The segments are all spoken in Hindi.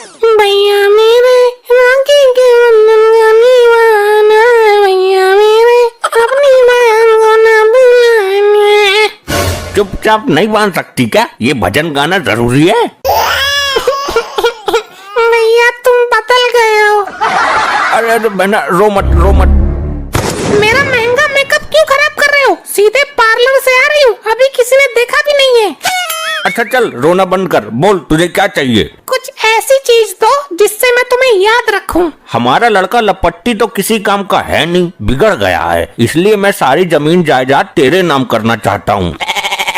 भैया मेरे राखी के बंधन का दीवाना, भैया मेरे अपनी बहन को ना भुलाना। चुपचाप नहीं बांध सकती क्या? ये भजन गाना जरूरी है। भैया तुम बदल गए हो। अरे अरे बहना रो मत रो मत। मेरा महंगा मेकअप क्यों खराब कर रहे हो? सीधे पार्लर से आ रही हूँ, अभी किसी ने देखा भी नहीं है। अच्छा चल रोना बंद कर, बोल तुझे क्या चाहिए? कुछ ऐसी चीज दो जिससे मैं तुम्हें याद रखूं। हमारा लड़का लपट्टी तो किसी काम का है नहीं, बिगड़ गया है, इसलिए मैं सारी जमीन जायदाद तेरे नाम करना चाहता हूँ।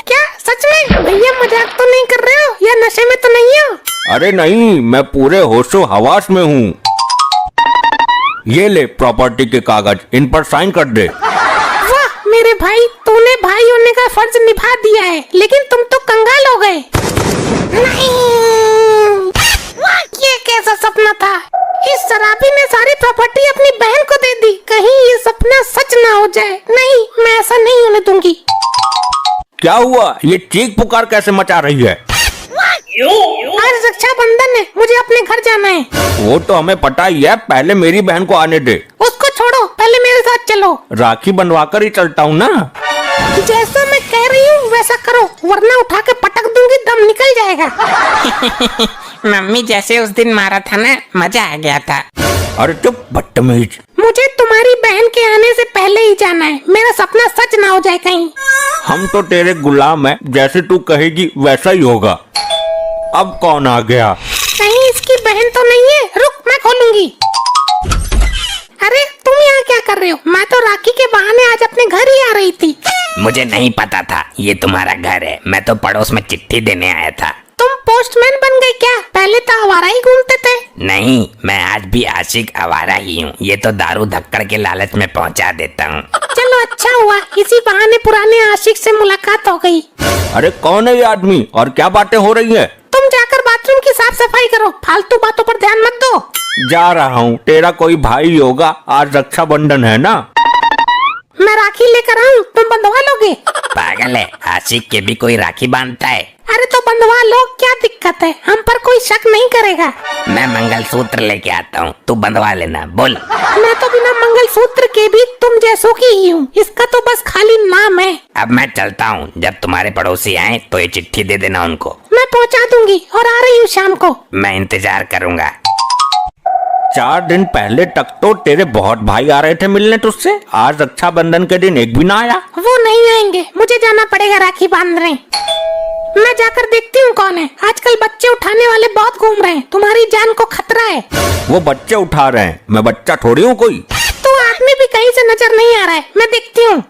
क्या सच में? भैया मजाक तो नहीं कर रहे हो या नशे में तो नहीं हो? अरे नहीं, मैं पूरे होशो हवास में हूँ। ये ले प्रॉपर्टी के कागज, इन पर साइन कर दे। वाह मेरे भाई, तूने भाई होने का फर्ज निभा दिया है, लेकिन तुम तो कंगाल हो गए। नहीं, ये कैसा सपना था? इस शराबी ने सारी प्रॉपर्टी अपनी बहन को दे दी, कहीं ये सपना सच ना हो जाए। नहीं, मैं ऐसा नहीं होने दूंगी। क्या हुआ? ये चीख पुकार कैसे मचा रही है? आज रक्षाबंधन है, मुझे अपने घर जाना है। वो तो हमें पता ही है, पहले मेरी बहन को आने दे। उसको छोड़ो, पहले मेरे साथ चलो। राखी बनवा कर ही चलता हूँ ना। जैसा मैं कह रही हूँ वैसा करो, वरना उठा के पटक दूंगी, दम निकल जाएगा। मम्मी जैसे उस दिन मारा था ना, मजा आ गया था। अरे चुप बदतमीज। मुझे तुम्हारी बहन के आने से पहले ही जाना है, मेरा सपना सच ना हो जाए कहीं। हम तो तेरे गुलाम हैं, जैसे तू कहेगी वैसा ही होगा। अब कौन आ गया? कहीं इसकी बहन तो नहीं है? रुक, मैं खोलूंगी। अरे तुम यहाँ क्या कर रहे हो? मैं तो राखी के बहाने आज अपने घर ही आ रही थी। मुझे नहीं पता था ये तुम्हारा घर है, मैं तो पड़ोस में चिट्ठी देने आया था। तुम पोस्टमैन बन गए क्या? पहले तो आवारा ही घूमते थे। नहीं, मैं आज भी आशिक आवारा ही हूँ, ये तो दारू धक्कड़ के लालच में पहुँचा देता हूँ। चलो अच्छा हुआ, इसी बहाने पुराने आशिक से मुलाकात हो गई। अरे कौन है ये आदमी और क्या बातें हो रही है? तुम जाकर बाथरूम की साफ सफाई करो, फालतू बातों पर ध्यान मत दो। जा रहा हूँ, तेरा कोई भाई होगा, आज रक्षाबंधन है ना। मैं राखी लेकर आऊँ, तुम बंधवा लोगे? पागल है, आशिक के भी कोई राखी बांधता है। अरे तो बंधवा लो, क्या दिक्कत है? हम पर कोई शक नहीं करेगा। मैं मंगलसूत्र लेके आता हूँ, तू बंधवा लेना। बोल। मैं तो बिना मंगलसूत्र के भी तुम जैसों की ही हूँ, इसका तो बस खाली नाम है। अब मैं चलता हूँ, जब तुम्हारे पड़ोसी आए तो ये चिट्ठी दे देना उनको। मैं पहुँचा दूंगी और आ रही हूँ शाम को। मैं इंतजार करूँगा। 4 दिन पहले तक तो तेरे बहुत भाई आ रहे थे मिलने तुझसे, आज रक्षाबंधन के दिन एक भी ना आया। वो नहीं आएंगे, मुझे जाना पड़ेगा राखी बांधने। मैं जाकर देखती हूँ कौन है। आजकल बच्चे उठाने वाले बहुत घूम रहे हैं, तुम्हारी जान को खतरा है। वो बच्चे उठा रहे हैं, मैं बच्चा थोड़ी हूँ कोई। तो आदमी भी कहीं से नजर नहीं आ रहा है, मैं देखती हूँ।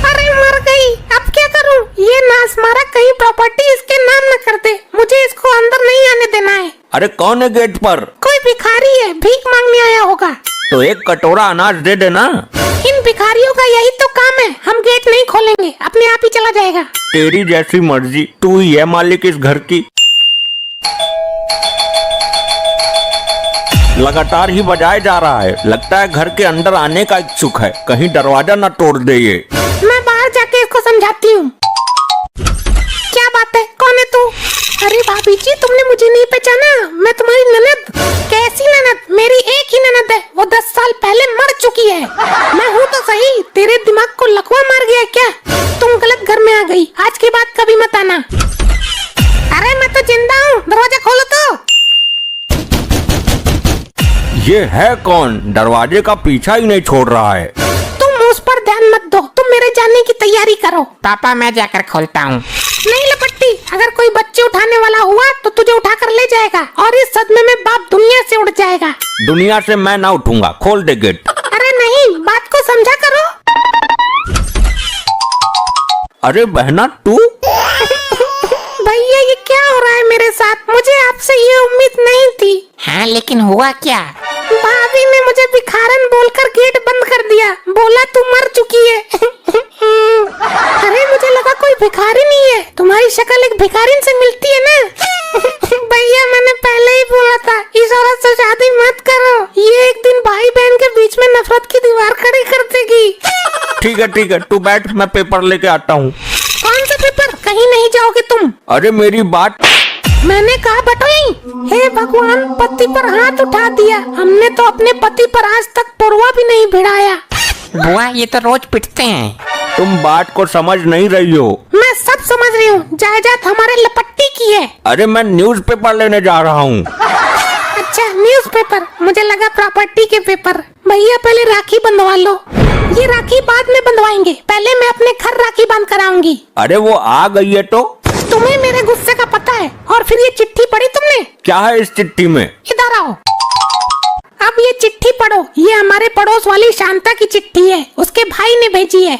अरे मर गई, अब क्या करूँ? ये नास मारा, कहीं प्रॉपर्टी इसके नाम न कर दे। मुझे इसको अंदर नहीं आने देना है। अरे कौन है गेट पर? कोई भिखारी है, भीख मांगने आया होगा। तो एक कटोरा अनाज दे देना। इन भिखारियों का यही तो काम है, हम गेट नहीं खोलेंगे, अपने आप ही चला जाएगा। तेरी जैसी मर्जी, तू ही है मालिक इस घर की। लगातार ही बजाए जा रहा है, लगता है घर के अंदर आने का इच्छुक है, कहीं दरवाजा न तोड़ दे ये। मैं बाहर जाके इसको समझाती हूँ। क्या बात है, कौन है तू? अरे भाभी जी, तुमने मुझे नहीं पहचाना? मैं तुम्हारी ननद। कैसी ननद? मेरी एक ही ननद है, वो 10 साल पहले मर चुकी है। मैं हूँ तो सही, तेरे दिमाग को लकवा मार गया क्या? तुम गलत घर में आ गई, आज के बाद कभी मत आना। अरे मैं तो जिंदा हूँ, दरवाजा खोलो तो। ये है कौन? दरवाजे का पीछा ही नहीं छोड़ रहा है। तुम उस पर ध्यान मत दो, तुम मेरे जाने की तैयारी करो। पापा मैं जाकर खोलता हूँ। नहीं लपट्टी, अगर कोई बच्चे उठाने वाला हुआ तो तुझे उठा कर ले जाएगा और इस सदमे में बाप दुनिया से उड़ जाएगा। दुनिया से मैं ना उठूंगा, खोल दे गेट। अरे नहीं, बात को समझा करो। अरे बहना तू? भैया ये क्या हो रहा है मेरे साथ? मुझे आपसे ये उम्मीद नहीं थी। हाँ लेकिन हुआ क्या? भाभी ने मुझे भिखारन बोलकर गेट बंद कर दिया, बोला तू मर चुकी है। अरे मुझे लगा कोई भिखारी नहीं है, तुम्हारी शक्ल एक भिखारिन से मिलती है ना। भैया मैंने पहले ही बोला था, इस औरत से शादी मत करो, ये एक दिन भाई बहन के बीच में नफरत की दीवार खड़ी कर देगी। ठीक है, तू बैठ, मैं पेपर लेके आता हूँ। कौन सा पेपर? कहीं नहीं जाओगे तुम। अरे मेरी बात। मैंने कहा बटो यहीं। हे भगवान, पति पर हाथ उठा दिया। हमने तो अपने पति पर आज तक पुरवा भी नहीं भिड़ाया। बुआ ये तो रोज पिटते हैं। तुम बात को समझ नहीं रही हो। मैं सब समझ रही हूँ, जायदाद हमारे लपट्टी की है। अरे मैं न्यूज़पेपर लेने जा रहा हूँ। अच्छा न्यूज़पेपर, मुझे लगा प्रॉपर्टी के पेपर। भैया पहले राखी बंधवा लो। ये राखी बाद में बंधवाएंगे, पहले मैं अपने घर राखी बांध कर आऊंगी। अरे वो आ गई है तो। तुम्हें मेरे गुस्से का पता है। और फिर ये चिट्ठी पढ़ी तुमने? क्या है इस चिट्ठी में? इधर आओ। अब ये चिट्ठी पढ़ो। ये हमारे पड़ोस वाली शांता की चिट्ठी है, उसके भाई ने भेजी है।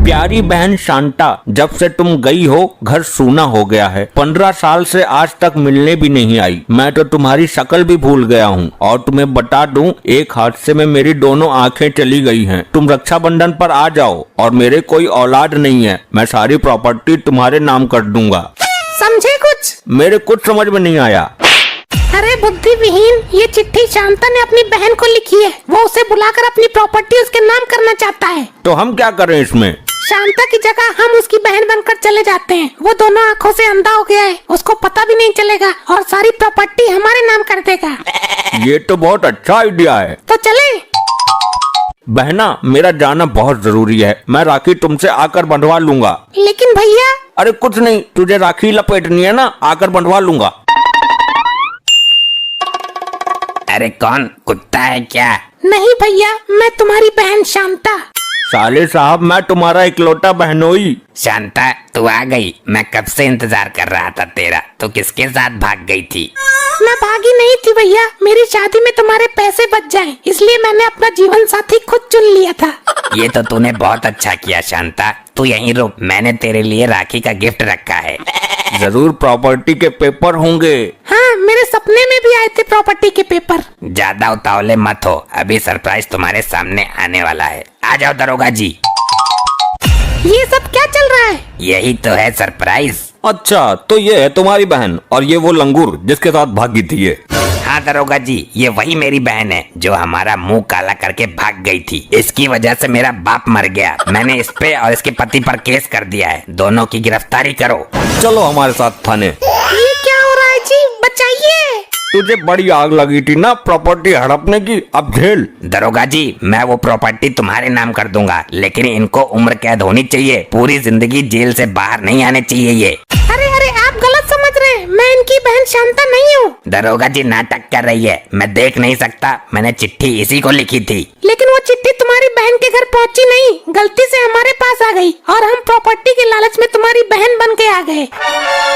प्यारी बहन शांता, जब से तुम गई हो घर सूना हो गया है। 15 साल से आज तक मिलने भी नहीं आई। मैं तो तुम्हारी शक्ल भी भूल गया हूँ। और तुम्हें बता दूं, एक हादसे में मेरी दोनों आंखें चली गई हैं। तुम रक्षाबंधन पर आ जाओ। और मेरे कोई औलाद नहीं है, मैं सारी प्रॉपर्टी तुम्हारे नाम कर दूंगा। समझे कुछ? मेरे कुछ समझ में नहीं आया। अरे बुद्धि विहीन, ये चिट्ठी शांता ने अपनी बहन को लिखी है। वो उसे बुलाकर अपनी प्रॉपर्टी उसके नाम करना चाहता है। तो हम क्या करें इसमें? शांता की जगह हम उसकी बहन बनकर चले जाते हैं। वो दोनों आंखों से अंधा हो गया है, उसको पता भी नहीं चलेगा और सारी प्रॉपर्टी हमारे नाम कर देगा। ये तो बहुत अच्छा आइडिया है। तो चले? बहना, मेरा जाना बहुत जरूरी है। मैं राखी तुमसे आकर बंधवा लूंगा। लेकिन भैया। अरे कुछ नहीं, तुझे राखी लपेटनी है ना, आकर बंधवा लूंगा। अरे कौन कुत्ता है क्या? नहीं भैया, मैं तुम्हारी बहन शांता। साले साहब, मैं तुम्हारा इकलौता बहनोई। शांता तू आ गई। मैं कब से इंतजार कर रहा था तेरा। तू किसके साथ भाग गई थी? मैं भागी नहीं थी भैया, मेरी शादी में तुम्हारे पैसे बच जाएं, इसलिए मैंने अपना जीवन साथी खुद चुन लिया था। ये तो तूने बहुत अच्छा किया शांता। तू यहीं रुक, मैंने तेरे लिए राखी का गिफ्ट रखा है। जरूर प्रॉपर्टी के पेपर होंगे। हाँ, मेरे सपने में भी आए थे प्रॉपर्टी के पेपर। ज्यादा उतावले मत हो, अभी सरप्राइज तुम्हारे सामने आने वाला है। आ जाओ दरोगा जी। ये सब क्या चल रहा है? यही तो है सरप्राइज। अच्छा, तो ये है तुम्हारी बहन और ये वो लंगूर जिसके साथ भागी थी ये। हाँ दरोगा जी, ये वही मेरी बहन है जो हमारा मुंह काला करके भाग गई थी। इसकी वजह से मेरा बाप मर गया। मैंने इस पे और इसके पति पर केस कर दिया है। दोनों की गिरफ्तारी करो। चलो हमारे साथ थाने। ये क्या हो रहा है जी? बचाइए। तुझे बड़ी आग लगी थी ना प्रॉपर्टी हड़पने की, अब झेल। दरोगा जी, मैं वो प्रॉपर्टी तुम्हारे नाम कर दूंगा, लेकिन इनको उम्र कैद होनी चाहिए। पूरी जिंदगी जेल से बाहर नहीं आने चाहिए ये। अरे अरे, आप गलत समझ रहे हैं। मैं इनकी बहन शांता नहीं हूँ। दरोगा जी नाटक कर रही है। मैं देख नहीं सकता। मैंने चिट्ठी इसी को लिखी थी। लेकिन वो चिट्ठी तुम्हारी बहन के घर पहुँची नहीं, गलती से हमारे पास आ गई और हम प्रॉपर्टी के लालच में तुम्हारी बहन बन के आ गए।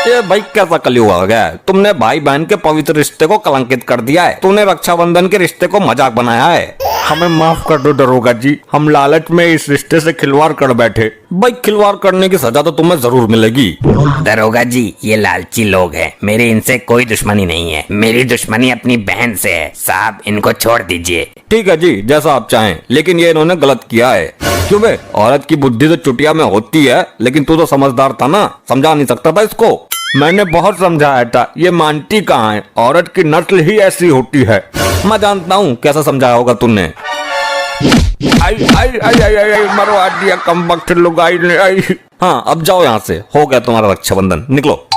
ये भाई कैसा कलयुग आ गया है? तुमने भाई बहन के पवित्र रिश्ते को कलंकित कर दिया है। तूने रक्षाबंधन के रिश्ते को मजाक बनाया है। हमें माफ कर दो दरोगा जी, हम लालच में इस रिश्ते से खिलवाड़ कर बैठे। भाई खिलवाड़ करने की सजा तो तुम्हें जरूर मिलेगी। दरोगा जी, ये लालची लोग हैं। मेरी इनसे कोई दुश्मनी नहीं है। मेरी दुश्मनी अपनी बहन से है। साहब इनको छोड़ दीजिए। ठीक है जी, जैसा आप चाहें, लेकिन ये इन्होंने गलत किया है। क्यों बे? औरत की बुद्धि तो चुटिया में होती है, लेकिन तू तो समझदार था ना, समझा नहीं सकता था इसको। मैंने बहुत समझाया था, ये मानती कहाँ है। औरत की नस्ल ही ऐसी होती है। मैं जानता हूँ कैसा समझाया होगा तूने। आई आई आई आई आई, आई मरवा दिया कम वक्त लुगाई ने। हाँ अब जाओ यहाँ से, हो गया तुम्हारा रक्षाबंधन, निकलो।